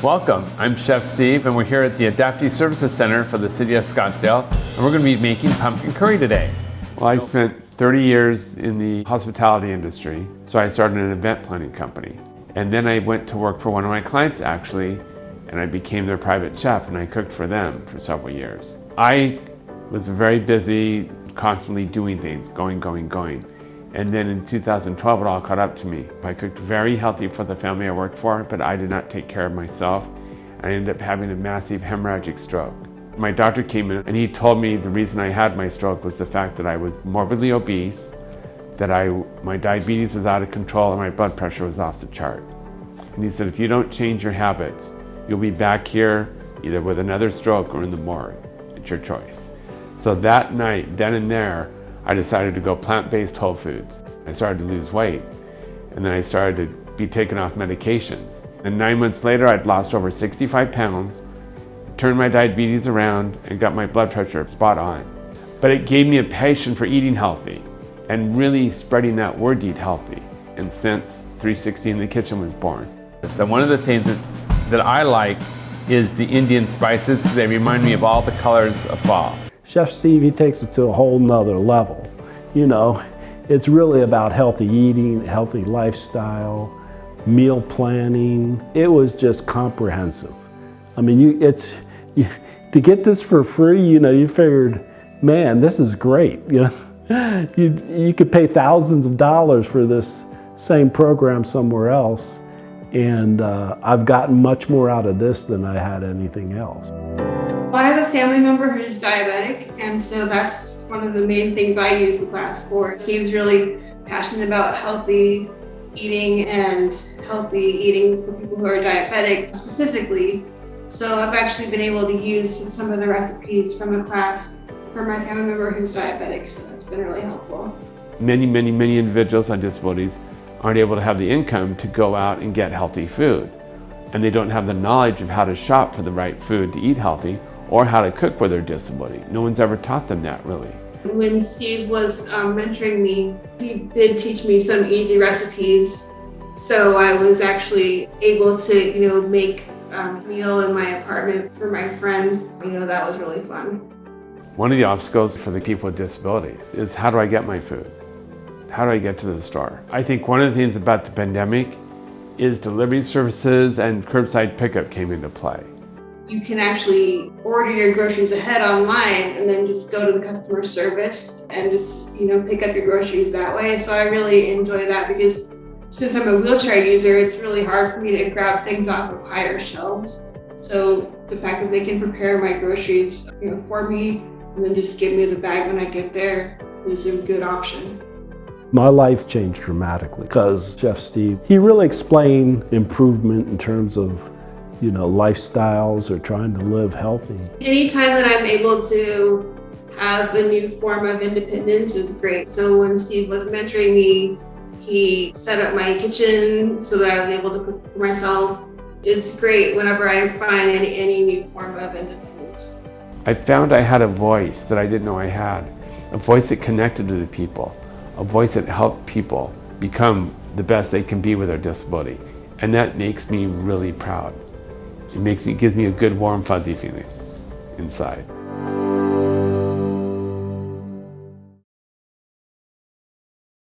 Welcome, I'm Chef Steve and we're here at the Ability Services Center for the City of Scottsdale and we're going to be making pumpkin curry today. Well, I spent 30 years in the hospitality industry, so I started an event planning company. And then I went to work for one of my clients actually, and I became their private chef and I cooked for them for several years. I was very busy, constantly doing things, going. And then in 2012, it all caught up to me. I cooked very healthy for the family I worked for, but I did not take care of myself. I ended up having a massive hemorrhagic stroke. My doctor came in and he told me the reason I had my stroke was the fact that I was morbidly obese, that my diabetes was out of control and my blood pressure was off the chart. And he said, if you don't change your habits, you'll be back here either with another stroke or in the morgue. It's your choice. So that night, then and there, I decided to go plant-based whole foods. I started to lose weight, and then I started to be taken off medications. And 9 months later, I'd lost over 65 pounds, turned my diabetes around, and got my blood pressure spot on. But it gave me a passion for eating healthy, and really spreading that word to eat healthy. And since 360 in the Kitchen was born. So one of the things that I like is the Indian spices, because they remind me of all the colors of fall. Chef Steve, he takes it to a whole nother level. You know, it's really about healthy eating, healthy lifestyle, meal planning. It was just comprehensive. I mean, to get this for free, you know, you figured, man, this is great. You know, you could pay thousands of dollars for this same program somewhere else. And I've gotten much more out of this than I had anything else. I have a family member who's diabetic, and so that's one of the main things I use the class for. Steve's really passionate about healthy eating and healthy eating for people who are diabetic specifically. So I've actually been able to use some of the recipes from the class for my family member who's diabetic, so that's been really helpful. Many individuals on disabilities aren't able to have the income to go out and get healthy food. And they don't have the knowledge of how to shop for the right food to eat healthy, or how to cook with their disability. No one's ever taught them that, really. When Steve was mentoring me, he did teach me some easy recipes. So I was actually able to, make a meal in my apartment for my friend. That was really fun. One of the obstacles for the people with disabilities is, how do I get my food? How do I get to the store? I think one of the things about the pandemic is delivery services and curbside pickup came into play. You can actually order your groceries ahead online and then just go to the customer service and just, pick up your groceries that way. So I really enjoy that because since I'm a wheelchair user, it's really hard for me to grab things off of higher shelves. So the fact that they can prepare my groceries, for me and then just give me the bag when I get there is a good option. My life changed dramatically because Chef Steve, he really explained improvement in terms of lifestyles or trying to live healthy. Anytime that I'm able to have a new form of independence is great. So when Steve was mentoring me, he set up my kitchen so that I was able to cook for myself. It's great whenever I find any new form of independence. I found I had a voice that I didn't know I had, a voice that connected to the people, a voice that helped people become the best they can be with their disability. And that makes me really proud. It gives me a good warm fuzzy feeling inside.